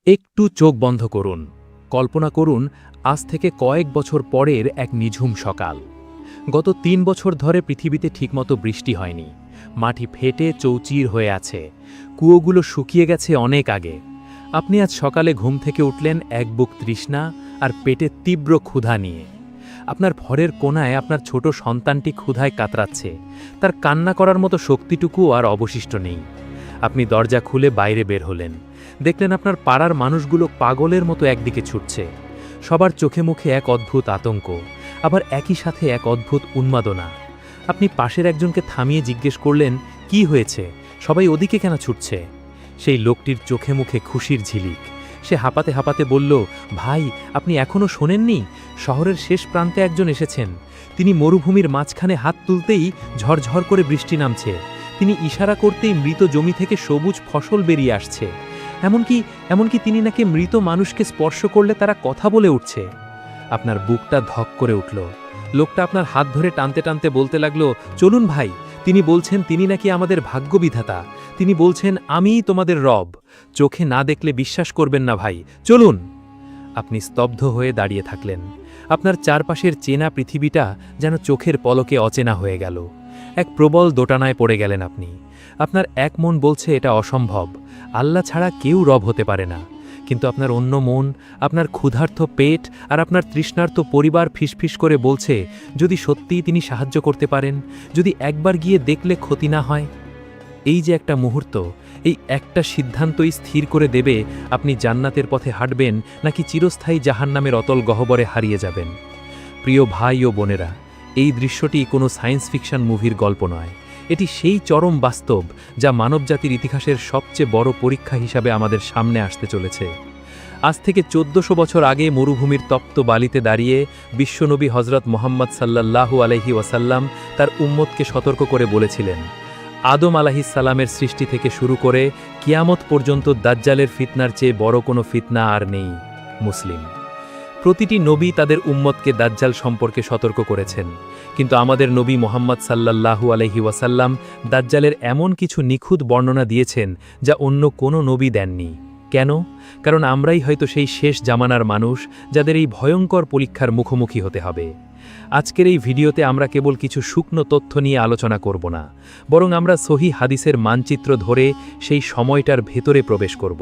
একটু চোখ বন্ধ করুন। কল্পনা করুন আজ থেকে কয়েক বছর পরের এক নিঝুম সকাল। গত ৩ বছর ধরে পৃথিবীতে ঠিকমতো বৃষ্টি হয়নি। মাটি ফেটে চৌচির হয়ে আছে, কুয়োগুলো শুকিয়ে গেছে অনেক আগে। আপনি আজ সকালে ঘুম থেকে উঠলেন এক বুক তৃষ্ণা আর পেটে তীব্র ক্ষুধা নিয়ে। আপনার ঘরের কোণায় আপনার ছোট সন্তানটি ক্ষুধায় কাতরাচ্ছে, তার কান্না করার মতো শক্তিটুকু আর অবশিষ্ট নেই। আপনি দরজা খুলে বাইরে বের হলেন, দেখলেন আপনার পাড়ার মানুষগুলো পাগলের মতো একদিকে ছুটছে। সবার চোখে মুখে এক অদ্ভুত আতঙ্ক, আবার একই সাথে এক অদ্ভুত উন্মাদনা। আপনি পাশের একজনকে থামিয়ে জিজ্ঞেস করলেন, কি হয়েছে, সবাই ওদিকে কেন ছুটছে? সেই লোকটির চোখে মুখে খুশির ঝিলিক। সে হাঁপাতে হাঁপাতে বলল, ভাই, আপনি এখনও শোনেননি? শহরের শেষ প্রান্তে একজন এসেছেন। তিনি মরুভূমির মাঝখানে হাত তুলতেই ঝরঝর করে বৃষ্টি নামছে। তিনি ইশারা করতেই মৃত জমি থেকে সবুজ ফসল বেরিয়ে আসছে। এমনকি তিনি নাকি মৃত মানুষকে স্পর্শ করলে তারা কথা বলে উঠছে। আপনার বুকটা ধক করে উঠল। লোকটা আপনার হাত ধরে টানতে টানতে বলতে লাগলো, চলুন ভাই, তিনি বলছেন তিনি নাকি আমাদের ভাগ্যবিধাতা। তিনি বলছেন আমিই তোমাদের রব। চোখে না দেখলে বিশ্বাস করবেন না ভাই, চলুন। আপনি স্তব্ধ হয়ে দাঁড়িয়ে থাকলেন। আপনার চারপাশের চেনা পৃথিবীটা যেন চোখের পলকে অচেনা হয়ে গেল। এক প্রবল দোটানায় পড়ে গেলেন আপনি। আপনার এক মন বলছে এটা অসম্ভব, আল্লাহ ছাড়া কেউ রব হতে পারে না। কিন্তু আপনার অন্য মন, আপনার ক্ষুধার্ত পেট আর আপনার তৃষ্ণার্ত পরিবার ফিসফিস করে বলছে, যদি সত্যিই তিনি সাহায্য করতে পারেন, যদি একবার গিয়ে দেখলে ক্ষতি না হয়। এই যে একটা মুহূর্ত, এই একটা সিদ্ধান্তই স্থির করে দেবে আপনি জান্নাতের পথে হাঁটবেন নাকি চিরস্থায়ী জাহান্নামের অতল গহ্বরে হারিয়ে যাবেন। প্রিয় ভাই ও বোনেরা, এই দৃশ্যটি কোনো সায়েন্স ফিকশন মুভির গল্প নয়। এটি সেই চরম বাস্তব যা মানবজাতির ইতিহাসের সবচেয়ে বড় পরীক্ষা হিসাবে আমাদের সামনে আসতে চলেছে। আজ থেকে ১৪০০ বছর আগে মরুভূমির তপ্ত বালিতে দাঁড়িয়ে বিশ্বনবী হজরত মোহাম্মদ সাল্লাল্লাহু আলাইহি ওয়াসাল্লাম তার উম্মতকে সতর্ক করে বলেছিলেন, আদম আলাইহিসসালামের সৃষ্টি থেকে শুরু করে কিয়ামত পর্যন্ত দাজ্জালের ফিতনার চেয়ে বড় কোনো ফিতনা আর নেই। মুসলিম। প্রতিটি নবী তাদের উম্মতকে দাজ্জাল সম্পর্কে সতর্ক করেছেন, কিন্তু আমাদের নবী মোহাম্মদ সাল্লাল্লাহু আলাইহি ওয়াসাল্লাম দাজ্জালের এমন কিছু নিখুঁত বর্ণনা দিয়েছেন যা অন্য কোনো নবী দেননি। কেন? কারণ আমরাই হয়তো সেই শেষ জামানার মানুষ যাদের এই ভয়ঙ্কর পরীক্ষার মুখোমুখি হতে হবে। আজকের এই ভিডিওতে আমরা কেবল কিছু শুকনো তথ্য নিয়ে আলোচনা করব না, বরং আমরা সহিহ হাদিসের মানচিত্র ধরে সেই সময়টার ভেতরে প্রবেশ করব।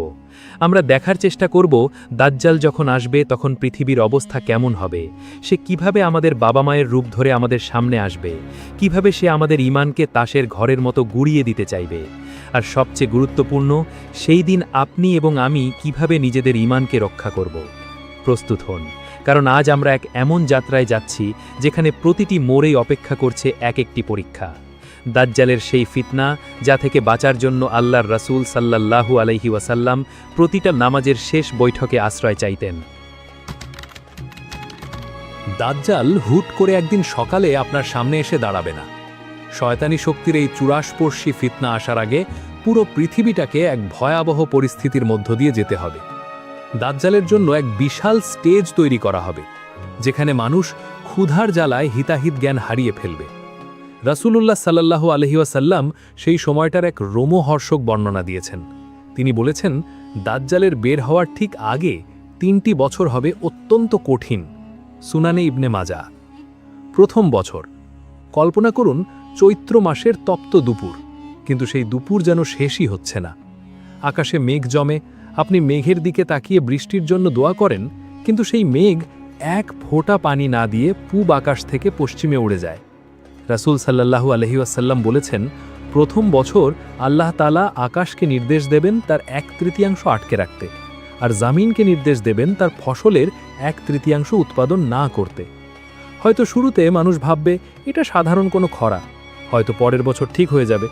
আমরা দেখার চেষ্টা করব দাজ্জাল যখন আসবে তখন পৃথিবীর অবস্থা কেমন হবে, সে কিভাবে আমাদের বাবা মায়ের রূপ ধরে আমাদের সামনে আসবে, কিভাবে সে আমাদের ঈমানকে তাসের ঘরের মতো গুড়িয়ে দিতে চাইবে, আর সবচেয়ে গুরুত্বপূর্ণ, সেই দিন আপনি এবং আমি কিভাবে নিজেদের ঈমানকে রক্ষা করব। প্রস্তুত হন, কারণ আজ আমরা এক এমন যাত্রায় যাচ্ছি যেখানে প্রতিটি মোড়েই অপেক্ষা করছে এক একটি পরীক্ষা। দাজ্জালের সেই ফিতনা যা থেকে বাঁচার জন্য আল্লাহর রাসূল সাল্লাল্লাহু আলাইহি ওয়াসাল্লাম প্রতিটা নামাজের শেষ বৈঠকে আশ্রয় চাইতেন। দাজ্জাল হুট করে একদিন সকালে আপনার সামনে এসে দাঁড়াবে না। শয়তানি শক্তির এই চূড়াস্পর্শী ফিতনা আসার আগে পুরো পৃথিবীটাকে এক ভয়াবহ পরিস্থিতির মধ্য দিয়ে যেতে হবে। দাজ্জালের জন্য এক বিশাল স্টেজ তৈরি করা হবে, যেখানে মানুষ ক্ষুধার জ্বালায় হিতাহিত জ্ঞান হারিয়ে ফেলবে। রাসূলুল্লাহ সাল্লাল্লাহু আলাইহি ওয়াসাল্লাম সেই সময়টার এক রোমহর্ষক বর্ণনা দিয়েছেন। তিনি বলেছেন, দাজ্জালের বের হওয়ার ঠিক আগে ৩টি বছর হবে অত্যন্ত কঠিন। সুনানে ইবনে মাজাহ। প্রথম বছর, কল্পনা করুন চৈত্র মাসের তপ্ত দুপুর, কিন্তু সেই দুপুর যেন শেষই হচ্ছে না। আকাশে মেঘ জমে, আপনি মেঘের দিকে তাকিয়ে বৃষ্টির জন্য দোয়া করেন, কিন্তু সেই মেঘ এক ফোঁটা পানি না দিয়ে পূব আকাশ থেকে পশ্চিমে উড়ে যায়। রাসূল সাল্লাল্লাহু আলাইহি ওয়াসাল্লাম বলেছেন, প্রথম বছর আল্লাহ তাআলা আকাশকে নির্দেশ দেবেন তার 1/3 আটকে রাখতে, আর জামিনকে নির্দেশ দেবেন তার ফসলের 1/3 উৎপাদন না করতে। হয়তো শুরুতে মানুষ ভাববে এটা সাধারণ কোনো খরা, হয়তো পরের বছর ঠিক হয়ে যাবে,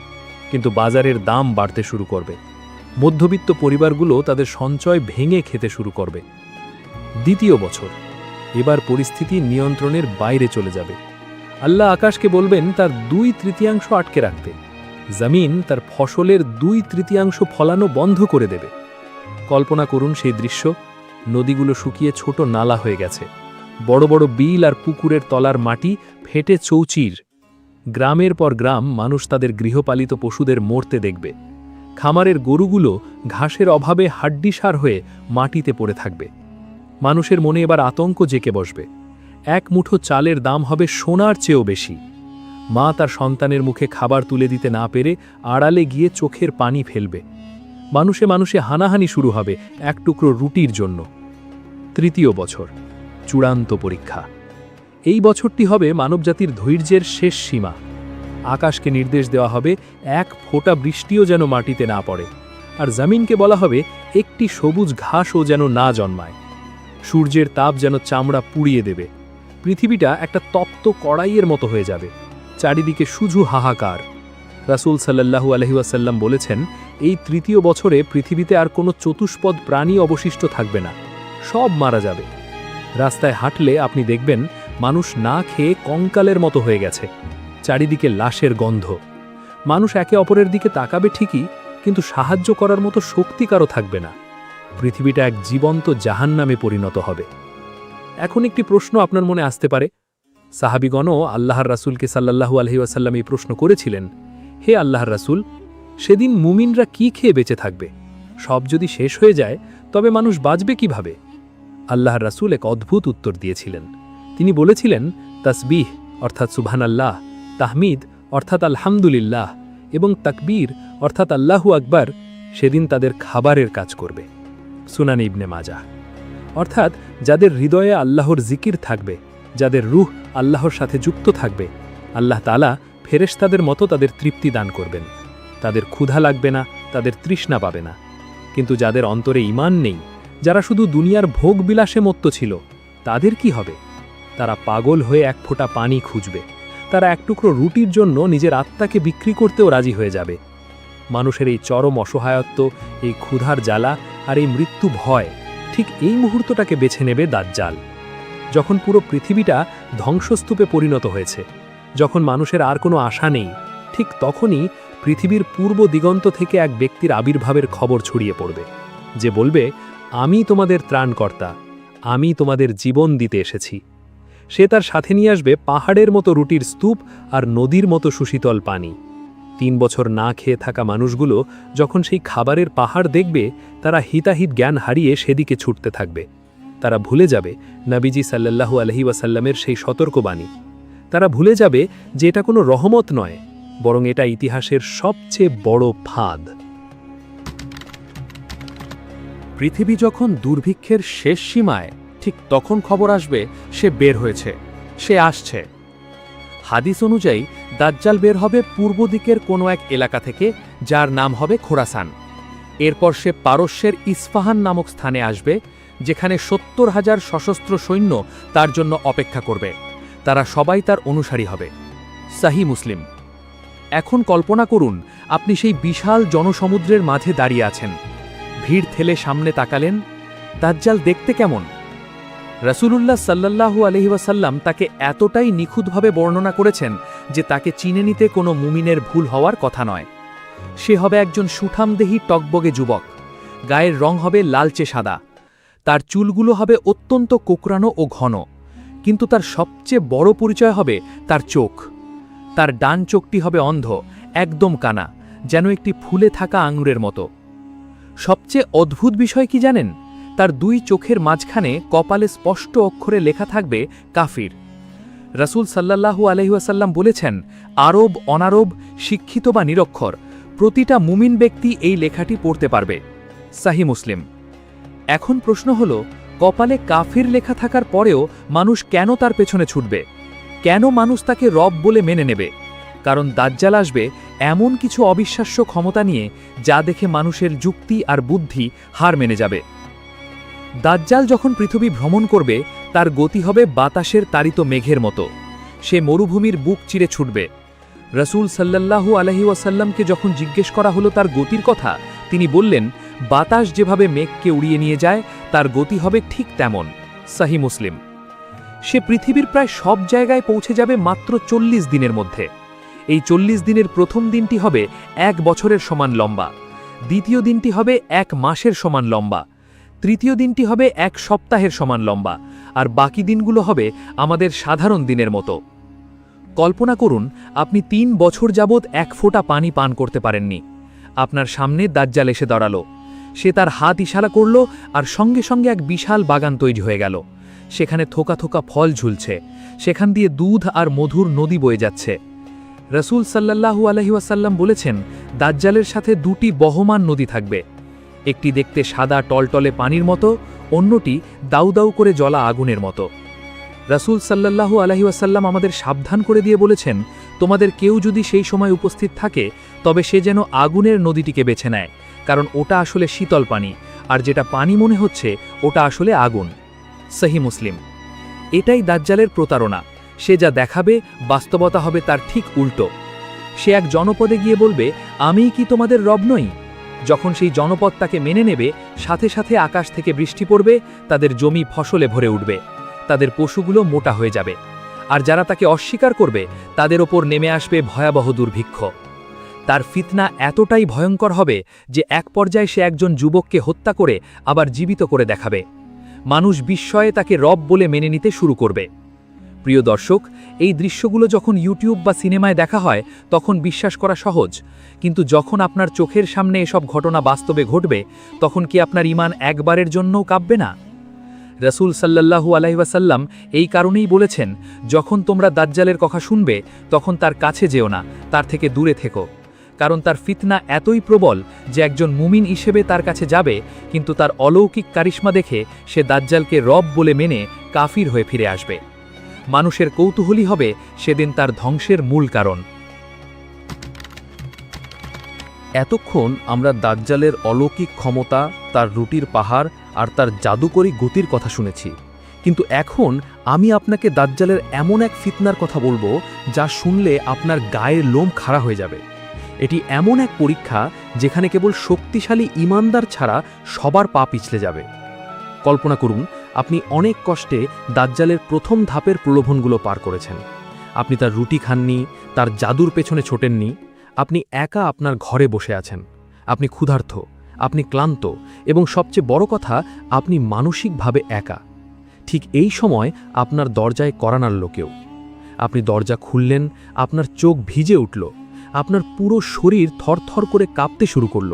কিন্তু বাজারের দাম বাড়তে শুরু করবে। মধ্যবিত্ত পরিবারগুলো তাদের সঞ্চয় ভেঙে খেতে শুরু করবে। দ্বিতীয় বছর, এবার পরিস্থিতি নিয়ন্ত্রণের বাইরে চলে যাবে। আল্লাহ আকাশকে বলবেন তার 2/3 আটকে রাখতে, জমিন তার ফসলের 2/3 ফলানো বন্ধ করে দেবে। কল্পনা করুন সেই দৃশ্য, নদীগুলো শুকিয়ে ছোট নালা হয়ে গেছে, বড় বড় বিল আর পুকুরের তলার মাটি ফেটে চৌচির। গ্রামের পর গ্রাম মানুষ তাদের গৃহপালিত পশুদের মরতে দেখবে। খামারের গরুগুলো ঘাসের অভাবে হাড্ডিসার হয়ে মাটিতে পড়ে থাকবে। মানুষের মনে এবার আতঙ্ক জেঁকে বসবে। এক মুঠো চালের দাম হবে সোনার চেয়েও বেশি। মা তার সন্তানের মুখে খাবার তুলে দিতে না পেরে আড়ালে গিয়ে চোখের পানি ফেলবে। মানুষে মানুষে হানাহানি শুরু হবে এক টুকরো রুটির জন্য। তৃতীয় বছর, চূড়ান্ত পরীক্ষা। এই বছরটি হবে মানবজাতির ধৈর্যের শেষ সীমা। আকাশকে নির্দেশ দেওয়া হবে এক ফোঁটা বৃষ্টিও যেন মাটিতে না পড়ে, আর জমিনকে বলা হবে একটি সবুজ ঘাসও যেন না জন্মায়। সূর্যের তাপ যেন চামড়া পুড়িয়ে দেবে। পৃথিবীটা একটা তপ্ত কড়াইয়ের মতো হয়ে যাবে। চারিদিকে শুধু হাহাকার। রাসূল সাল্লাল্লাহু আলাইহি ওয়াসাল্লাম বলেছেন, এই তৃতীয় বছরে পৃথিবীতে আর কোনো চতুষ্পদ প্রাণী অবশিষ্ট থাকবে না, সব মারা যাবে। রাস্তায় হাঁটলে আপনি দেখবেন মানুষ না খেয়ে কঙ্কালের মতো হয়ে গেছে। চারিদিকে লাশের গন্ধ। মানুষ একে অপরের দিকে তাকাবে ঠিকই, কিন্তু সাহায্য করার মতো শক্তি কারো থাকবে না। পৃথিবীটা এক জীবন্ত জাহান্নামে পরিণত হবে। এখন একটি প্রশ্ন আপনার মনে আসতে পারে। সাহাবীগণও আল্লাহর রাসূলকে সাল্লাল্লাহু আলাইহি ওয়াসাল্লাম এই প্রশ্ন করেছিলেন, হে আল্লাহর রাসূল, সেদিন মুমিনরা কি খেয়ে বেঁচে থাকবে? সব যদি শেষ হয়ে যায় তবে মানুষ বাঁচবে কিভাবে? আল্লাহর রাসূল এক অদ্ভুত উত্তর দিয়েছিলেন। তিনি বলেছিলেন, তাসবিহ অর্থাৎ সুবহানাল্লাহ, তাহমিদ অর্থাৎ আলহামদুলিল্লাহ এবং তাকবীর অর্থাৎ আল্লাহু আকবার সেদিন তাদের খাবারের কাজ করবে। সুনান ইবনে মাজাহ। অর্থাৎ যাদের হৃদয়ে আল্লাহর জিকির থাকবে, যাদের রূহ আল্লাহর সাথে যুক্ত থাকবে, আল্লাহ তাআলা ফেরেশতাদের মতো তাদের তৃপ্তি দান করবেন। তাদের ক্ষুধা লাগবে না, তাদের তৃষ্ণা পাবে না। কিন্তু যাদের অন্তরে ঈমান নেই, যারা শুধু দুনিয়ার ভোগ বিলাসে মত্ত ছিল, তাদের কি হবে? তারা পাগল হয়ে এক ফোঁটা পানি খুঁজবে। তারা এক টুকরো রুটির জন্য নিজের আত্মাকে বিক্রি করতেও রাজি হয়ে যাবে। মানুষের এই চরম অসহায়ত্ব, এই ক্ষুধার জ্বালা আর এই মৃত্যু ভয়, ঠিক এই মুহূর্তটাকে বেছে নেবে দাজ্জাল। যখন পুরো পৃথিবীটা ধ্বংসস্তূপে পরিণত হয়েছে, যখন মানুষের আর কোনো আশা নেই, ঠিক তখনই পৃথিবীর পূর্ব দিগন্ত থেকে এক ব্যক্তির আবির্ভাবের খবর ছড়িয়ে পড়বে, যে বলবে, আমি তোমাদের ত্রাণকর্তা, আমি তোমাদের জীবন দিতে এসেছি। সে তার সাথে নিয়ে আসবে পাহাড়ের মতো রুটির স্তূপ আর নদীর মতো সুশীতল পানি। 3 বছর না খেয়ে থাকা মানুষগুলো যখন সেই খাবারের পাহাড় দেখবে, তারা হিতাহিত জ্ঞান হারিয়ে সেদিকে ছুটতে থাকবে। তারা ভুলে যাবে নবীজি সাল্লাল্লাহু আলাইহি ওয়াসাল্লামের সেই সতর্কবাণী। তারা ভুলে যাবে যে এটা কোনো রহমত নয়, বরং এটা ইতিহাসের সবচেয়ে বড় ফাঁদ। পৃথিবী যখন দুর্ভিক্ষের শেষ সীমায়, ঠিক তখন খবর আসবে সে বের হয়েছে, সে আসছে। হাদিস অনুযায়ী দাজ্জাল বের হবে পূর্ব দিকের কোনো এক এলাকা থেকে, যার নাম হবে খোরাসান। এরপর সে পারস্যের ইস্পাহান নামক স্থানে আসবে, যেখানে 70,000 সশস্ত্র সৈন্য তার জন্য অপেক্ষা করবে। তারা সবাই তার অনুসারী হবে। সাহি মুসলিম। এখন কল্পনা করুন, আপনি সেই বিশাল জনসমুদ্রের মাঝে দাঁড়িয়ে আছেন। ভিড় ঠেলে সামনে তাকালেন। দাজ্জাল দেখতে কেমন? রাসূলুল্লাহ সাল্লাল্লাহু আলাইহি ওয়াসাল্লাম তাকে এতটাই নিখুঁতভাবে বর্ণনা করেছেন যে তাকে চিনে নিতে কোনো মুমিনের ভুল হওয়ার কথা নয়। সে হবে একজন সুঠামদেহী টকবগে যুবক। গায়ের রং হবে লালচে সাদা। তার চুলগুলো হবে অত্যন্ত কোকড়ানো ও ঘন। কিন্তু তার সবচেয়ে বড় পরিচয় হবে তার চোখ। তার ডান চোখটি হবে অন্ধ, একদম কানা, যেন একটি ফুলে থাকা আঙুরের মতো। সবচেয়ে অদ্ভুত বিষয় কি জানেন? তার 2 চোখের মাঝখানে কপালে স্পষ্ট অক্ষরে লেখা থাকবে কাফির। রাসূল সাল্লাল্লাহু আলাইহি ওয়াসাল্লাম বলেছেন, আরব অনারব, শিক্ষিত বা নিরক্ষর, প্রতিটা মুমিন ব্যক্তি এই লেখাটি পড়তে পারবে। সাহি মুসলিম। এখন প্রশ্ন হল, কপালে কাফির লেখা থাকার পরেও মানুষ কেন তার পেছনে ছুটবে? কেন মানুষ তাকে রব বলে মেনে নেবে? কারণ দাজ্জাল আসবে এমন কিছু অবিশ্বাস্য ক্ষমতা নিয়ে, যা দেখে মানুষের যুক্তি আর বুদ্ধি হার মেনে যাবে। দাজ্জাল যখন পৃথিবী ভ্রমণ করবে, তার গতি হবে বাতাসের তাড়িত মেঘের মতো। সে মরুভূমির বুক চিরে ছুটবে। রাসূল সাল্লাল্লাহু আলাইহি ওয়াসাল্লামকে যখন জিজ্ঞেস করা হলো তার গতির কথা, তিনি বললেন, বাতাস যেভাবে মেঘকে উড়িয়ে নিয়ে যায়, তার গতি হবে ঠিক তেমন। সাহি মুসলিম। সে পৃথিবীর প্রায় সব জায়গায় পৌঁছে যাবে মাত্র 40 দিনের মধ্যে। এই 40 দিনের প্রথম দিনটি হবে 1 বছরের সমান লম্বা, দ্বিতীয় দিনটি হবে 1 মাসের সমান লম্বা, তৃতীয় দিনটি হবে 1 সপ্তাহের সমান লম্বা, আর বাকি দিনগুলো হবে আমাদের সাধারণ দিনের মতো। কল্পনা করুন, আপনি 3 বছর যাবৎ 1 ফোঁটা পানি পান করতে পারেননি। আপনার সামনে দাজ্জাল এসে দাঁড়ালো। সে তার হাত ইশারা করল আর সঙ্গে সঙ্গে এক বিশাল বাগান তৈরি হয়ে গেল। সেখানে থোকা থোকা ফল ঝুলছে, সেখান দিয়ে দুধ আর মধুর নদী বয়ে যাচ্ছে। রাসূল সাল্লাল্লাহু আলাইহি ওয়াসাল্লাম বলেছেন, দাজ্জালের সাথে দুটি বহমান নদী থাকবে। একটি দেখতে সাদা টলটলে পানির মতো, অন্যটি দাউ দাউ করে জ্বলা আগুনের মতো। রাসূল সাল্লাল্লাহু আলাইহি ওয়াসাল্লাম আমাদের সাবধান করে দিয়ে বলেছেন, তোমাদের কেউ যদি সেই সময় উপস্থিত থাকে তবে সে যেন আগুনের নদীটিকে বেছে নেয়, কারণ ওটা আসলে শীতল পানি, আর যেটা পানি মনে হচ্ছে ওটা আসলে আগুন। সহিহ মুসলিম। এটাই দাজ্জালের প্রতারণা। সে যা দেখাবে বাস্তবতা হবে তার ঠিক উল্টো। সে এক জনপদে গিয়ে বলবে, আমিই কি তোমাদের রব নই? যখন সেই জনপদ তাকে মেনে নেবে, সাথে সাথে আকাশ থেকে বৃষ্টি পড়বে, তাদের জমি ফসলে ভরে উঠবে, তাদের পশুগুলো মোটা হয়ে যাবে। আর যারা তাকে অস্বীকার করবে তাদের ওপর নেমে আসবে ভয়াবহ দুর্ভিক্ষ। তার ফিতনা এতটাই ভয়ঙ্কর হবে যে এক পর্যায়ে সে একজন যুবককে হত্যা করে আবার জীবিত করে দেখাবে। মানুষ বিস্ময়ে তাকে রব বলে মেনে নিতে শুরু করবে। প্রিয় দর্শক, এই দৃশ্যগুলো যখন ইউটিউব বা সিনেমায় দেখা হয় তখন বিশ্বাস করা সহজ, কিন্তু যখন আপনার চোখের সামনে এসব ঘটনা বাস্তবে ঘটবে তখন কি আপনার ঈমান একবারের জন্যও কাঁপবে না? রাসূল সাল্লাল্লাহু আলাইহি ওয়াসাল্লাম এই কারণেই বলেছেন, যখন তোমরা দাজ্জালের কথা শুনবে তখন তার কাছে যেও না, তার থেকে দূরে থেকো, কারণ তার ফিতনা এতই প্রবল যে একজন মুমিন হিসেবে তার কাছে যাবে, কিন্তু তার অলৌকিক কারিশমা দেখে সে দাজ্জালকে রব বলে মেনে কাফির হয়ে ফিরে আসবে। মানুষের কৌতূহলী হবে সেদিন তার ধ্বংসের মূল কারণ। এতক্ষণ আমরা দাজ্জালের অলৌকিক ক্ষমতা, তার রুটির পাহাড় আর তার জাদুকরী গতির কথা শুনেছি, কিন্তু এখন আমি আপনাকে দাজ্জালের এমন এক ফিতনার কথা বলবো যা শুনলে আপনার গায়ের লোম খাড়া হয়ে যাবে। এটি এমন এক পরীক্ষা যেখানে কেবল শক্তিশালী ঈমানদার ছাড়া সবার পা পিছলে যাবে। কল্পনা করুন, আপনি অনেক কষ্টে দাজ্জালের প্রথম ধাপের প্রলোভনগুলো পার করেছেন। আপনি তার রুটি খাননি, তার জাদুর পেছনে ছোটেননি। আপনি একা আপনার ঘরে বসে আছেন। আপনি ক্ষুধার্ত, আপনি ক্লান্ত, এবং সবচেয়ে বড় কথা, আপনি মানসিকভাবে একা। ঠিক এই সময় আপনার দরজায় কড়া নাড়ল কেউ। আপনি দরজা খুললেন, আপনার চোখ ভিজে উঠল, আপনার পুরো শরীর থরথর করে কাঁপতে শুরু করল,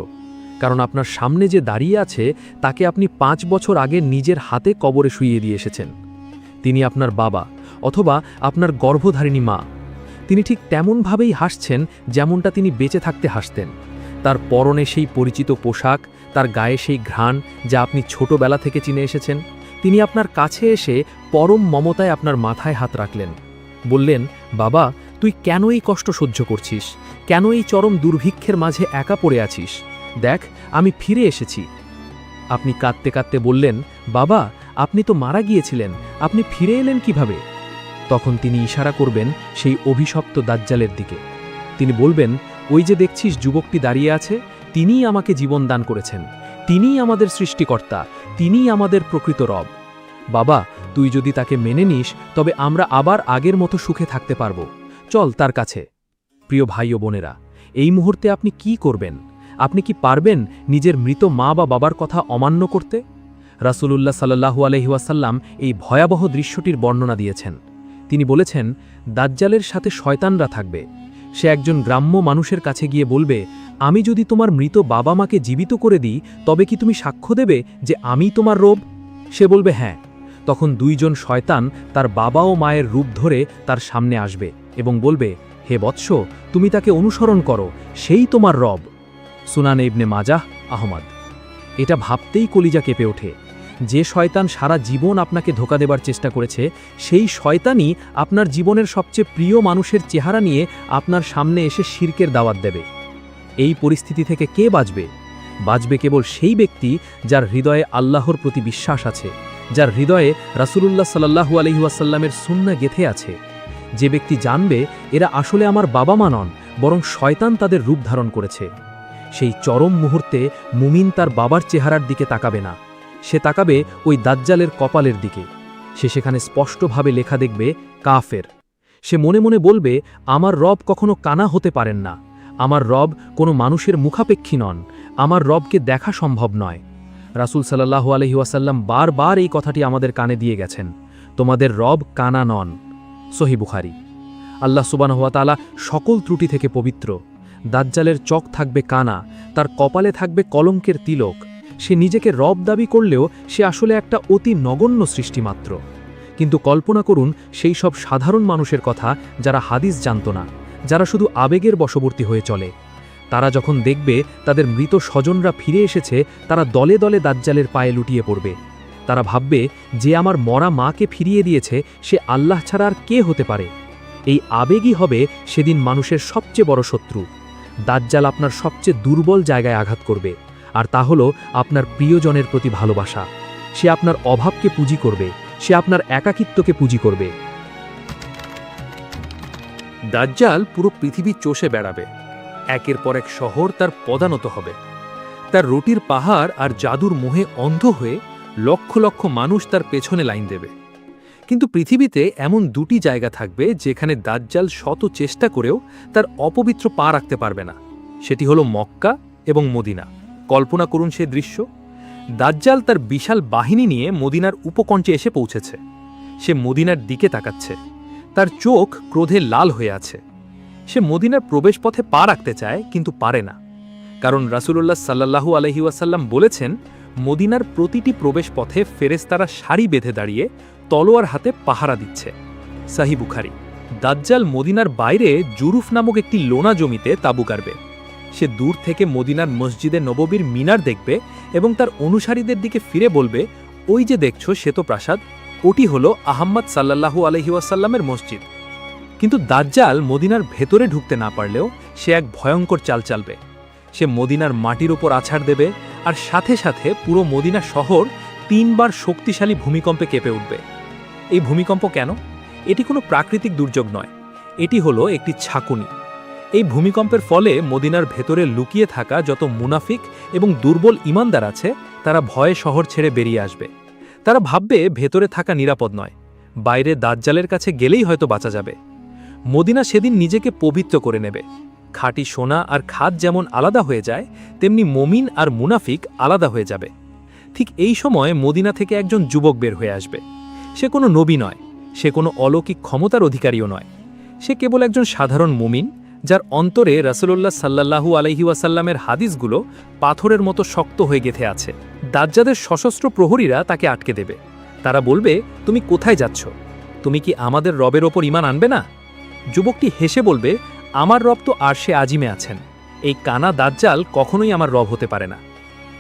কারণ আপনার সামনে যে দাঁড়িয়ে আছে তাকে আপনি 5 বছর আগে নিজের হাতে কবরে শুইয়ে দিয়ে এসেছেন। তিনি আপনার বাবা অথবা আপনার গর্ভধারিণী মা। তিনি ঠিক তেমনভাবেই হাসছেন যেমনটা তিনি বেঁচে থাকতে হাসতেন। তার পরনে সেই পরিচিত পোশাক, তার গায়ে সেই ঘ্রাণ যা আপনি ছোটবেলা থেকে চিনে এসেছেন। তিনি আপনার কাছে এসে পরম মমতায় আপনার মাথায় হাত রাখলেন, বললেন, বাবা, তুই কেন এই কষ্ট সহ্য করছিস? কেন এই চরম দুর্ভিক্ষের মাঝে একা পড়ে আছিস? দেখ, আমি ফিরে এসেছি। আপনি কাঁদতে কাঁদতে বললেন, বাবা, আপনি তো মারা গিয়েছিলেন, আপনি ফিরে এলেন কিভাবে? তখন তিনি ইশারা করবেন সেই অভিশপ্ত দাজ্জালের দিকে। তিনি বলবেন, ওই যে দেখছিস যুবকটি দাঁড়িয়ে আছে, তিনিই আমাকে জীবন দান করেছেন, তিনিই আমাদের সৃষ্টিকর্তা, তিনিই আমাদের প্রকৃত রব। বাবা, তুই যদি তাকে মেনে নিস তবে আমরা আবার আগের মতো সুখে থাকতে পারব। চল তার কাছে। প্রিয় ভাই ও বোনেরা, এই মুহূর্তে আপনি কি করবেন? আপনি কি পারবেন নিজের মৃত মা বা বাবার কথা অমান্য করতে? রাসূলুল্লাহ সাল্লাল্লাহু আলাইহি ওয়াসাল্লাম এই ভয়াবহ দৃশ্যটির বর্ণনা দিয়েছেন। তিনি বলেছেন, দাজ্জালের সাথে শয়তানরা থাকবে। সে একজন গ্রাম্য মানুষের কাছে গিয়ে বলবে, আমি যদি তোমার মৃত বাবা মাকে জীবিত করে দিই তবে কি তুমি সাক্ষ্য দেবে যে আমি তোমার রব? সে বলবে, হ্যাঁ। তখন 2 জন শয়তান তার বাবা ও মায়ের রূপ ধরে তার সামনে আসবে এবং বলবে, হে বৎস, তুমি তাকে অনুসরণ করো, সেই তোমার রব। সুনানে ইবনে মাজাহ, আহমদ। এটা ভাবতেই কলিজা কেঁপে ওঠে। যে শয়তান সারা জীবন আপনাকে ধোঁকা দেবার চেষ্টা করেছে, সেই শয়তানই আপনার জীবনের সবচেয়ে প্রিয় মানুষের চেহারা নিয়ে আপনার সামনে এসে শিরকের দাওয়াত দেবে। এই পরিস্থিতি থেকে কে বাঁচবে? বাঁচবে কেবল সেই ব্যক্তি যার হৃদয়ে আল্লাহর প্রতি বিশ্বাস আছে, যার হৃদয়ে রাসূলুল্লাহ সাল্লাল্লাহু আলাইহি ওয়াসাল্লামের সুন্নাহ গেঁথে আছে। যে ব্যক্তি জানবে এরা আসলে আমার বাবা মা নন, বরং শয়তান তাদের রূপ ধারণ করেছে। সেই চরম মুহূর্তে মুমিন তার বাবার চেহারার দিকে তাকাবে না, সে তাকাবে ওই দাজ্জালের কপালের দিকে। সে সেখানে স্পষ্টভাবে লেখা দেখবে, কাফের। সে মনে মনে বলবে, আমার রব কখনো কানা হতে পারেন না, আমার রব কোনো মানুষের মুখাপেক্ষী নন, আমার রবকে দেখা সম্ভব নয়। রাসূল সাল্লাল্লাহু আলাইহি ওয়াসাল্লাম বারবার এই কথাটি আমাদের কানে দিয়ে গেছেন, তোমাদের রব কানা নন। সহিহ বুখারী। আল্লাহ সুবহানাহু ওয়া তাআলা সকল ত্রুটি থেকে পবিত্র। দাজ্জালের চোখ থাকবে কানা, তার কপালে থাকবে কলঙ্কের তিলক। সে নিজেকে রব দাবি করলেও সে আসলে একটা অতি নগণ্য সৃষ্টি মাত্র। কিন্তু কল্পনা করুন সেই সব সাধারণ মানুষের কথা যারা হাদিস জানত না, যারা শুধু আবেগের বশবর্তী হয়ে চলে। তারা যখন দেখবে তাদের মৃত স্বজনরা ফিরে এসেছে, তারা দলে দলে দাজ্জালের পায়ে লুটিয়ে পড়বে। তারা ভাববে যে আমার মরা মাকে ফিরিয়ে দিয়েছে সে আল্লাহ ছাড়া আর কে হতে পারে। এই আবেগই হবে সেদিন মানুষের সবচেয়ে বড় শত্রু। দাজ্জাল আপনার সবচেয়ে দুর্বল জায়গায় আঘাত করবে, আর তা হলো আপনার প্রিয়জনের প্রতি ভালোবাসা। সে আপনার অভাবকে পুঁজি করবে, সে আপনার একাকিত্বকে পুঁজি করবে। দাজ্জাল পুরো পৃথিবী চষে বেড়াবে। একের পর এক শহর তার পদানত হবে। তার রুটির পাহাড় আর জাদুর মোহে অন্ধ হয়ে লক্ষ লক্ষ মানুষ তার পেছনে লাইন দেবে। কিন্তু পৃথিবীতে এমন দুটি জায়গা থাকবে যেখানে দাজ্জাল শত চেষ্টা করেও তার অপবিত্র পা রাখতে পারবে না। সেটি হলো মক্কা এবং মদিনা। কল্পনা করুন সে দৃশ্য। দাজ্জাল তার বিশাল বাহিনী নিয়ে মদিনার উপকণ্ঠে এসে পৌঁছেছে। সে মদিনার দিকে তাকাচ্ছে, তার চোখ ক্রোধে লাল হয়ে আছে। সে মদিনার প্রবেশপথে পা রাখতে চায় কিন্তু পারে না, কারণ রাসূলুল্লাহ সাল্লাল্লাহু আলাইহি ওয়াসাল্লাম বলেছেন মদিনার প্রতিটি প্রবেশপথে ফেরেশতারা সারি বেঁধে দাঁড়িয়ে তলোয়ার হাতে পাহারা দিচ্ছে। সহিহ বুখারী। দাজ্জাল মদিনার বাইরে জুরুফ নামক একটি লোনা জমিতে তাঁবু গাড়বে। সে দূর থেকে মদিনার মসজিদে নববীর মিনার দেখবে এবং তার অনুসারীদের দিকে ফিরে বলবে, ওই যে দেখছো শ্বেতপ্রাসাদ, ওটি হলো আহম্মদ সাল্লাল্লাহু আলাইহি ওয়াসাল্লামের মসজিদ। কিন্তু দাজ্জাল মদিনার ভেতরে ঢুকতে না পারলেও সে এক ভয়ঙ্কর চাল চালবে। সে মদিনার মাটির ওপর আছাড় দেবে, আর সাথে সাথে পুরো মদিনা শহর 3 বার শক্তিশালী ভূমিকম্পে কেঁপে উঠবে। এই ভূমিকম্প কেন? এটি কোনো প্রাকৃতিক দুর্যোগ নয়, এটি হলো একটি ছাঁকুনি। এই ভূমিকম্পের ফলে মদিনার ভেতরে লুকিয়ে থাকা যত মুনাফিক এবং দুর্বল ঈমানদার আছে তারা ভয়ে শহর ছেড়ে বেরিয়ে আসবে। তারা ভাববে ভেতরে থাকা নিরাপদ নয়, বাইরে দাজ্জালের কাছে গেলেই হয়তো বাঁচা যাবে। মদিনা সেদিন নিজেকে পবিত্র করে নেবে। খাঁটি সোনা আর খাদ যেমন আলাদা হয়ে যায়, তেমনি মুমিন আর মুনাফিক আলাদা হয়ে যাবে। ঠিক এই সময় মদিনা থেকে একজন যুবক বের হয়ে আসবে। সে কোনো নবী নয়, সে কোনো অলৌকিক ক্ষমতার অধিকারীও নয়। সে কেবল একজন সাধারণ মুমিন, যার অন্তরে রাসূলুল্লাহ সাল্লাল্লাহু আলাইহি ওয়াসাল্লামের হাদিসগুলো পাথরের মতো শক্ত হয়ে গেঁথে আছে। দাজ্জালের সশস্ত্র প্রহরীরা তাকে আটকে দেবে। তারা বলবে, তুমি কোথায় যাচ্ছ? তুমি কি আমাদের রবের ওপর ঈমান আনবে না? যুবকটি হেসে বলবে, আমার রব তো আরশে আজিমে আছেন। এই কানা দাজ্জাল কখনোই আমার রব হতে পারে না।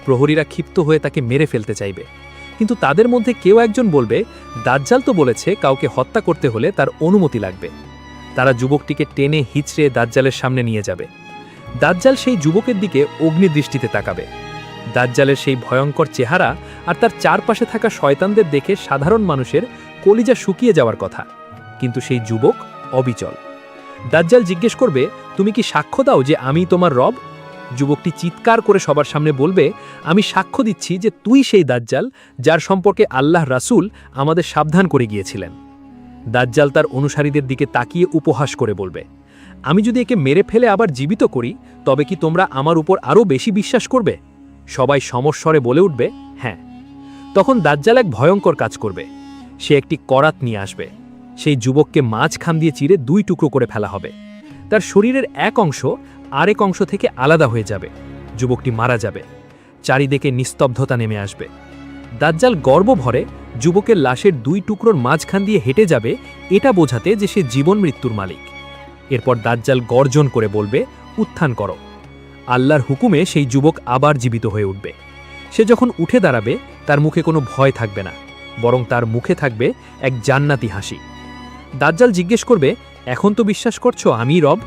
প্রহরীরা ক্ষিপ্ত হয়ে তাকে মেরে ফেলতে চাইবে, কিন্তু তাদের মধ্যে কেউ একজন বলবে, দাজ্জাল তো বলেছে কাউকে হত্যা করতে হলে তার অনুমতি লাগবে। তারা যুবকটিকে টেনে হিঁচড়ে দাজ্জালের সামনে নিয়ে যাবে। দাজ্জাল সেই যুবকের দিকে অগ্নিদৃষ্টিতে তাকাবে। দাজ্জালের সেই ভয়ঙ্কর চেহারা আর তার চারপাশে থাকা শয়তানদের দেখে সাধারণ মানুষের কলিজা শুকিয়ে যাওয়ার কথা, কিন্তু সেই যুবক অবিচল। দাজ্জাল জিজ্ঞেস করবে, তুমি কি সাক্ষ্য দাও যে আমি তোমার রব? যুবকটি চিৎকার করে সবার সামনে বলবে, আমি সাক্ষ্য দিচ্ছি যে তুই সেই দাজ্জাল যার সম্পর্কে আল্লাহ রাসূল আমাদের সাবধান করে গিয়েছিলেন। দাজ্জাল তার অনুসারীদের দিকে তাকিয়ে উপহাস করে বলবে, আমি যদি একে মেরে ফেলে আবার জীবিত করি তবে কি তোমরা আমার উপর আরও বেশি বিশ্বাস করবে? সবাই সমস্বরে বলে উঠবে, হ্যাঁ। তখন দাজ্জাল এক ভয়ঙ্কর কাজ করবে। সে একটি করাত নিয়ে আসবে। সেই যুবককে মাঝখান দিয়ে চিরে 2 টুকরো করে ফেলা হবে। তার শরীরের এক অংশ আরেক অংশ থেকে আলাদা হয়ে যাবে। যুবকটি মারা যাবে। চারিদিকে নিস্তব্ধতা নেমে আসবে। দাজ্জাল গর্ব ভরে যুবকের লাশের 2 টুকরোর মাঝখান দিয়ে হেঁটে যাবে, এটা বোঝাতে যে সে জীবন মৃত্যুর মালিক। এরপর দাজ্জাল গর্জন করে বলবে, উত্থান করো। আল্লাহর হুকুমে সেই যুবক আবার জীবিত হয়ে উঠবে। সে যখন উঠে দাঁড়াবে তার মুখে কোনো ভয় থাকবে না, বরং তার মুখে থাকবে এক জান্নাতি হাসি। দাজ্জাল জিজ্ঞেস করবে, এখন তো বিশ্বাস করছো আমি রব?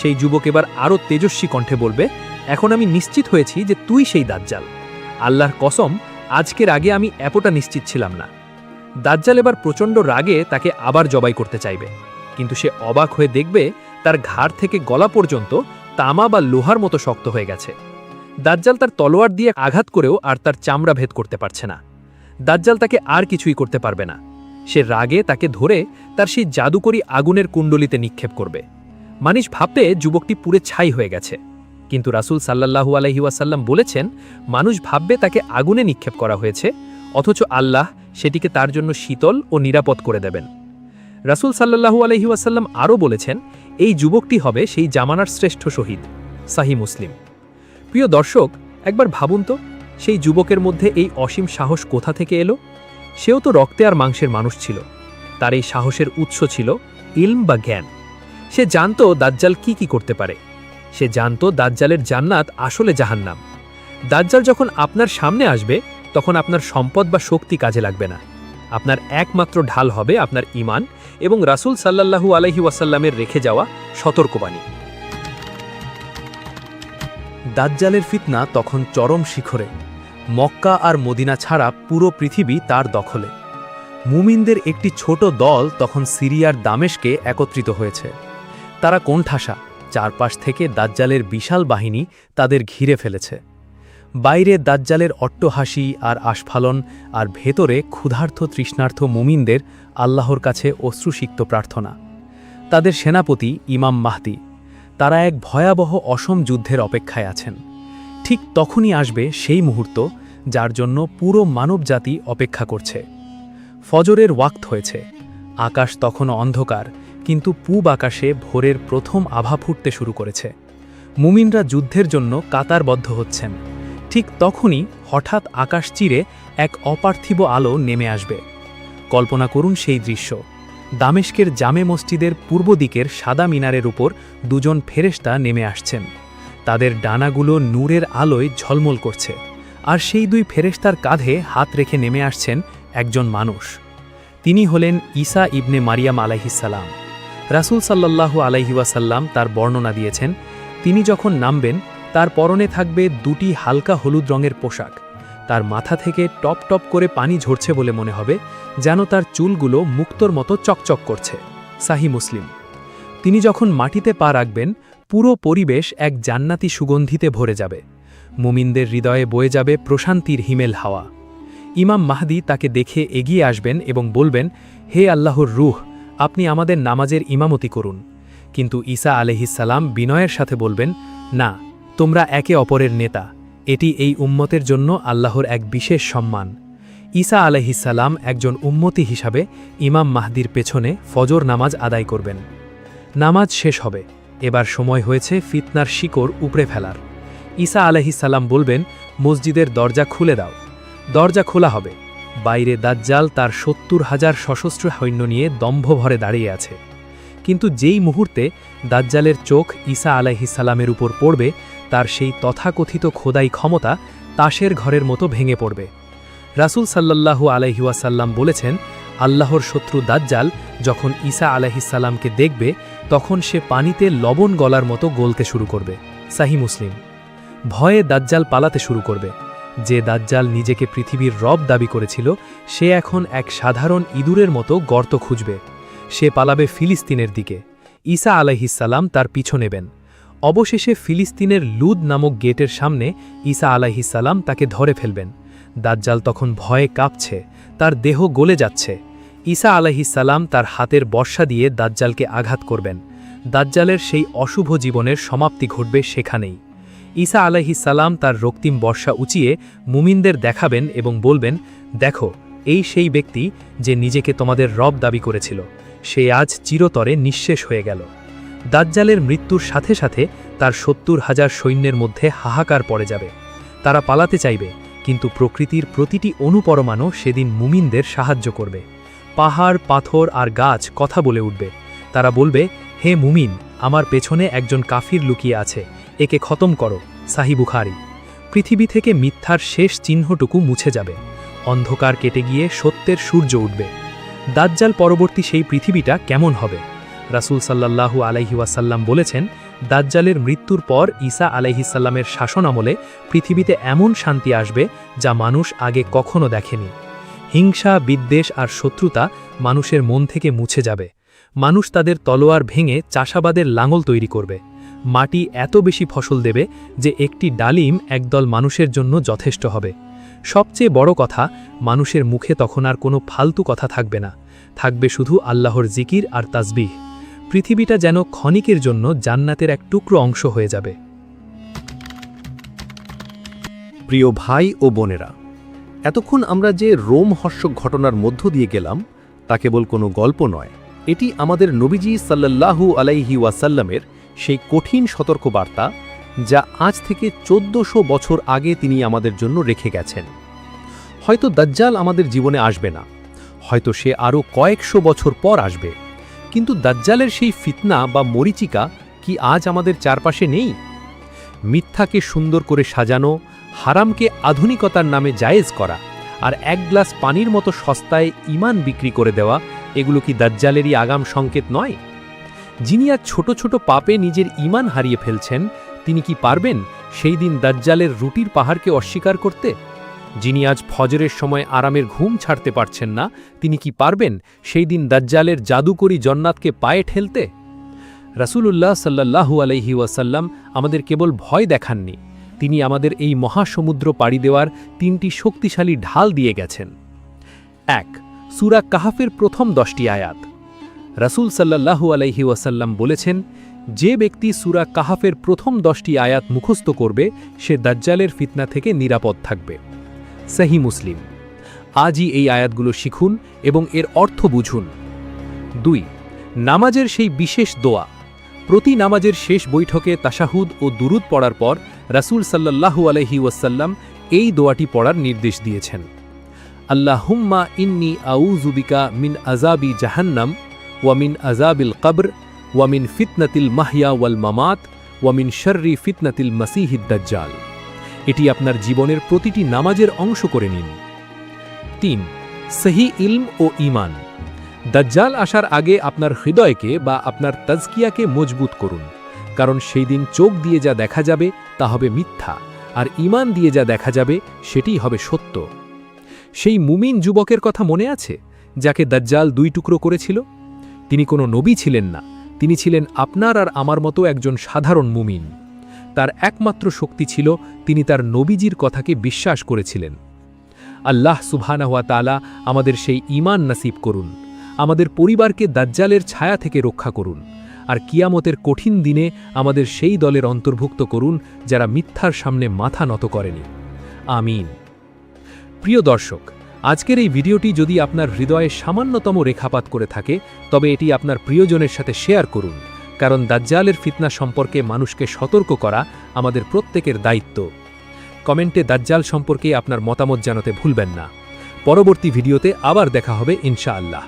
সেই যুবক এবার আরও তেজস্বী কণ্ঠে বলবে, এখন আমি নিশ্চিত হয়েছি যে তুই সেই দাজ্জাল। আল্লাহর কসম, আজকের আগে আমি এতটা নিশ্চিত ছিলাম না। দাজ্জাল এবার প্রচণ্ড রাগে তাকে আবার জবাই করতে চাইবে, কিন্তু সে অবাক হয়ে দেখবে তার ঘাড় থেকে গলা পর্যন্ত তামা বা লোহার মতো শক্ত হয়ে গেছে। দাজ্জাল তার তলোয়ার দিয়ে আঘাত করেও আর তার চামড়া ভেদ করতে পারছে না। দাজ্জাল তাকে আর কিছুই করতে পারবে না। সে রাগে তাকে ধরে তার সেই জাদুকরী আগুনের কুণ্ডলিতে নিক্ষেপ করবে। মানুষ ভাববে যুবকটি পুড়ে ছাই হয়ে গেছে, কিন্তু রাসূল সাল্লাল্লাহু আলাইহি ওয়াসাল্লাম বলেছেন মানুষ ভাববে তাকে আগুনে নিক্ষেপ করা হয়েছে, অথচ আল্লাহ সেটিকে তার জন্য শীতল ও নিরাপদ করে দেবেন। রাসূল সাল্লাল্লাহু আলাইহি ওয়াসাল্লাম আরও বলেছেন, এই যুবকটি হবে সেই জামানার শ্রেষ্ঠ শহীদ। সাহি মুসলিম। প্রিয় দর্শক, একবার ভাবুন তো, সেই যুবকের মধ্যে এই অসীম সাহস কোথা থেকে এলো? সেও তো রক্তে আর মাংসের মানুষ ছিল। তার এই সাহসের উৎস ছিল ইলম বা জ্ঞান। সে জানতো দাজ্জাল কি করতে পারে। সে জানতো দাজ্জালের জান্নাত আসলে জাহান্নাম। দাজ্জাল যখন আপনার সামনে আসবে, তখন আপনার সম্পদ বা শক্তি কাজে লাগবে না। আপনার একমাত্র ঢাল হবে আপনার ঈমান এবং রাসূল সাল্লাল্লাহু আলাইহি ওয়াসাল্লামের রেখে যাওয়া সতর্কবাণী। দাজ্জালের ফিতনা তখন চরম শিখরে। মক্কা আর মদিনা ছাড়া পুরো পৃথিবী তার দখলে। মুমিনদের একটি ছোট দল তখন সিরিয়ার দামেশকে একত্রিত হয়েছে। তারা কোণঠাসা, চারপাশ থেকে দাজ্জালের বিশাল বাহিনী তাদের ঘিরে ফেলেছে। বাইরে দাজ্জালের অট্টহাসি আর আস্ফালন, আর ভেতরে ক্ষুধার্ত তৃষ্ণার্থ মুমিনদের আল্লাহর কাছে অশ্রুসিক্ত প্রার্থনা। তাদের সেনাপতি ইমাম মাহদী, তারা এক ভয়াবহ অসম যুদ্ধের অপেক্ষায় আছেন। ঠিক তখনই আসবে সেই মুহূর্ত যার জন্য পুরো মানবজাতি অপেক্ষা করছে। ফজরের ওয়াক্ত হয়েছে। আকাশ তখনও অন্ধকার, কিন্তু পূব আকাশে ভোরের প্রথম আভা ফুটতে শুরু করেছে। মুমিনরা যুদ্ধের জন্য কাতারবদ্ধ হচ্ছেন। ঠিক তখনই হঠাৎ আকাশ চিরে এক অপার্থিব আলো নেমে আসবে। কল্পনা করুন সেই দৃশ্য। দামেস্কের জামে মসজিদের পূর্ব দিকের সাদা মিনারের উপর দুজন ফেরেশতা নেমে আসছেন। তাদের ডানাগুলো নূরের আলোয় ঝলমল করছে, আর সেই দুই ফেরেশতার কাঁধে হাত রেখে নেমে আসছেন একজন মানুষ। তিনি হলেন ঈসা ইবনে মারিয়াম আলাইহিসসালাম। রাসূল সাল্লাল্লাহু আলাইহি ওয়াসাল্লাম তার বর্ণনা দিয়েছেন, তিনি যখন নামবেন তার পরনে থাকবে দুটি হালকা হলুদ রঙের পোশাক। তার মাথা থেকে টপ টপ করে পানি ঝরছে বলে মনে হবে, যেন তার চুলগুলো মুক্তোর মতো চকচক করছে। সাহি মুসলিম। তিনি যখন মাটিতে পা রাখবেন, পুরো পরিবেশ এক জান্নাতি সুগন্ধিতে ভরে যাবে। মুমিনদের হৃদয়ে বয়ে যাবে প্রশান্তির হিমেল হাওয়া। ইমাম মাহদী তাকে দেখে এগিয়ে আসবেন এবং বলবেন, হে আল্লাহর রূহ, আপনি আমাদের নামাজের ইমামতি করুন। কিন্তু ঈসা আলাইহিসসালাম বিনয়ের সাথে বলবেন, না, তোমরা একে অপরের নেতা। এটি এই উম্মতের জন্য আল্লাহর এক বিশেষ সম্মান। ঈসা আলাইহিসসালাম একজন উম্মতি হিসাবে ইমাম মাহদীর পেছনে ফজর নামাজ আদায় করবেন। নামাজ শেষ হবে। এবার সময় হয়েছে ফিতনার শিকড় উপড়ে ফেলার। ঈসা আলাইহিসসালাম বলবেন, মসজিদের দরজা খুলে দাও। দরজা খোলা হবে। বাইরে দাজ্জাল তার ৭০,০০০ সশস্ত্র সৈন্য নিয়ে দম্ভ ভরে দাঁড়িয়ে আছে। কিন্তু যেই মুহূর্তে দাজ্জালের চোখ ঈসা আলাইহিসসালামের উপর পড়বে, তার সেই তথাকথিত খোদাই ক্ষমতা তাসের ঘরের মতো ভেঙে পড়বে। রাসূল সাল্লাল্লাহু আলাইহি ওয়াসাল্লাম বলেছেন, আল্লাহর শত্রু দাজ্জাল যখন ঈসা আলাইহিসসালামকে দেখবে, তখন সে পানিতে লবণ গলার মতো গলতে শুরু করবে। সাহি মুসলিম। ভয়ে দাজ্জাল পালাতে শুরু করবে। যে দাজ্জাল নিজেকে পৃথিবীর রব দাবি করেছিল, সে এখন এক সাধারণ ইঁদুরের মতো গর্ত খুঁজবে। সে পালাবে ফিলিস্তিনের দিকে। ঈসা আলাইহিসসালাম তার পিছু নেবেন। অবশেষে ফিলিস্তিনের লুদ নামক গেটের সামনে ঈসা আলাইহিসসালাম তাকে ধরে ফেলবেন। দাজ্জাল তখন ভয়ে কাঁপছে, তার দেহ গলে যাচ্ছে। ঈসা আলাইহিসসালাম তার হাতের বর্শা দিয়ে দাজ্জালকে আঘাত করবেন। দাজ্জালের সেই অশুভ জীবনের সমাপ্তি ঘটবে সেখানেই। ঈসা আলাইহিসসালাম তার রক্তিম বর্শা উঁচিয়ে মুমিনদের দেখাবেন এবং বলবেন, দেখো, এই সেই ব্যক্তি যে নিজেকে তোমাদের রব দাবি করেছিল, সে আজ চিরতরে নিঃশেষ হয়ে গেল। দাজ্জালের মৃত্যুর সাথে সাথে তার ৭০,০০০ সৈন্যের মধ্যে হাহাকার পড়ে যাবে। তারা পালাতে চাইবে, কিন্তু প্রকৃতির প্রতিটি অণুপরমাণু সেদিন মুমিনদের সাহায্য করবে। পাহাড়, পাথর আর গাছ কথা বলে উঠবে। তারা বলবে, হে মুমিন, আমার পেছনে একজন কাফির লুকিয়ে আছে, একে খতম করো। সাহি বুখারী। পৃথিবী থেকে মিথ্যার শেষ চিহ্নটুকু মুছে যাবে। অন্ধকার কেটে গিয়ে সত্যের সূর্য উঠবে। দাজ্জাল পরবর্তী সেই পৃথিবীটা কেমন হবে? রাসূল সাল্লাল্লাহু আলাইহি ওয়াসাল্লাম বলেছেন, দাজ্জালের মৃত্যুর পর ঈসা আলাইহিসসালামের শাসন আমলে পৃথিবীতে এমন শান্তি আসবে যা মানুষ আগে কখনো দেখেনি। হিংসা, বিদ্বেষ আর শত্রুতা মানুষের মন থেকে মুছে যাবে। মানুষ তাদের তলোয়ার ভেঙে চাষাবাদের লাঙল তৈরি করবে। মাটি এত বেশি ফসল দেবে যে একটি ডালিম একদল মানুষের জন্য যথেষ্ট হবে। সবচেয়ে বড় কথা, মানুষের মুখে তখন আর কোনো ফালতু কথা থাকবে না। থাকবে শুধু আল্লাহর জিকির আর তাসবিহ। পৃথিবীটা যেন ক্ষণিকের জন্য জান্নাতের এক টুকরো অংশ হয়ে যাবে। প্রিয় ভাই ও বোনেরা, এতক্ষণ আমরা যে রোমহর্ষক ঘটনার মধ্য দিয়ে গেলাম, তা কেবল কোনো গল্প নয়। এটি আমাদের নবীজি সাল্লাল্লাহু আলাইহি ওয়াসাল্লামের সেই কঠিন সতর্কবার্তা, যা আজ থেকে 1400 বছর আগে তিনি আমাদের জন্য রেখে গেছেন। হয়তো দাজ্জাল আমাদের জীবনে আসবে না, হয়তো সে আরও কয়েকশো বছর পর আসবে, কিন্তু দাজ্জালের সেই ফিতনা বা মরীচিকা কি আজ আমাদের চারপাশে নেই? মিথ্যাকে সুন্দর করে সাজানো, হারামকে আধুনিকতার নামে জায়েজ করা, আর এক গ্লাস পানির মতো সস্তায় ঈমান বিক্রি করে দেওয়া, এগুলো কি দাজ্জালেরই আগাম সংকেত নয়? যিনি আজ ছোট ছোট পাপে নিজের ঈমান হারিয়ে ফেলছেন, তিনি কি পারবেন সেই দিন দাজ্জালের রুটির পাহাড়কে অস্বীকার করতে? যিনি আজ ফজরের সময় আরামের ঘুম ছাড়তে পারছেন না, তিনি কি পারবেন সেই দিন দাজ্জালের জাদুকরী জন্নাতকে পায়ে ঠেলতে? রাসূলুল্লাহ সাল্লাল্লাহু আলাইহি ওয়াসাল্লাম আমাদের কেবল ভয় দেখাননি, তিনি আমাদের এই মহাসমুদ্র পাড়ি দেওয়ার 3টি শক্তিশালী ঢাল দিয়ে গেছেন। 1. সূরা কাহাফের প্রথম 10টি আয়াত। রাসূল সাল্লাল্লাহু আলাইহি ওয়াসাল্লাম বলেছেন, যে ব্যক্তি সূরা কাহাফের প্রথম 10টি আয়াত মুখস্থ করবে, সে দাজ্জালের ফিতনা থেকে নিরাপদ থাকবে। সহিহ মুসলিম। আজই এই আয়াতগুলো শিখুন এবং এর অর্থ বুঝুন। 2. নামাজের সেই বিশেষ দোয়া। প্রতি নামাজের শেষ বৈঠকে তাশাহুদ ও দুরুদ পড়ার পর রাসূল সাল্লাল্লাহু আলাইহি ওয়াসাল্লাম এই দোয়াটি পড়ার নির্দেশ দিয়েছেন। আল্লাহুম্মা ইন্নী আউযু বিকা মিন আযাবি জাহান্নাম ওয়া মিন আযাবিল কবর ওয়া মিন ফিতনাতিল মাহইয়া ওয়াল মামাত ওয়া মিন শাররি ফিতনাতিল মাসিহিদ দাজ্জাল। এটি আপনার জীবনের প্রতিটি নামাজের অংশ করে নিন। 3. সহি ইলম ও ঈমান। দাজ্জাল আসার আগে আপনার হৃদয়কে বা আপনার তাজকিয়াকে মজবুত করুন, কারণ সেই দিন চোখ দিয়ে যা দেখা যাবে তা হবে মিথ্যা, আর ঈমান দিয়ে যা দেখা যাবে সেটিই হবে সত্য। সেই মুমিন যুবকের কথা মনে আছে, যাকে দাজ্জাল 2 টুকরো করেছিল? তিনি কোনো নবী ছিলেন না, তিনি ছিলেন আপনার আর আমার মতো একজন সাধারণ মুমিন। তার একমাত্র শক্তি ছিল তিনি তার নবীজির কথাকে বিশ্বাস করেছিলেন। আল্লাহ সুবহানাহু ওয়া তাআলা আমাদের সেই ঈমান নসিব করুন, আমাদের পরিবারকে দাজ্জালের ছায়া থেকে রক্ষা করুন, আর কিয়ামতের কঠিন দিনে আমাদের সেই দলের অন্তর্ভুক্ত করুন যারা মিথ্যার সামনে মাথা নত করেনি। আমিন। প্রিয় দর্শক, আজকের এই ভিডিওটি যদি আপনার হৃদয়ে সামান্যতম রেখাপাত করে থাকে, তবে এটি আপনার প্রিয়জনের সাথে শেয়ার করুন, কারণ দাজ্জালের ফিতনা সম্পর্কে মানুষকে সতর্ক করা আমাদের প্রত্যেকের দায়িত্ব। কমেন্টে দাজ্জাল সম্পর্কে আপনার মতামত জানাতে ভুলবেন না। পরবর্তী ভিডিওতে আবার দেখা হবে ইনশাআল্লাহ।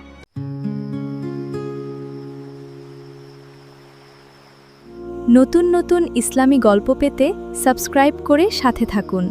নতুন নতুন ইসলামী গল্প পেতে সাবস্ক্রাইব করে সাথে থাকুন।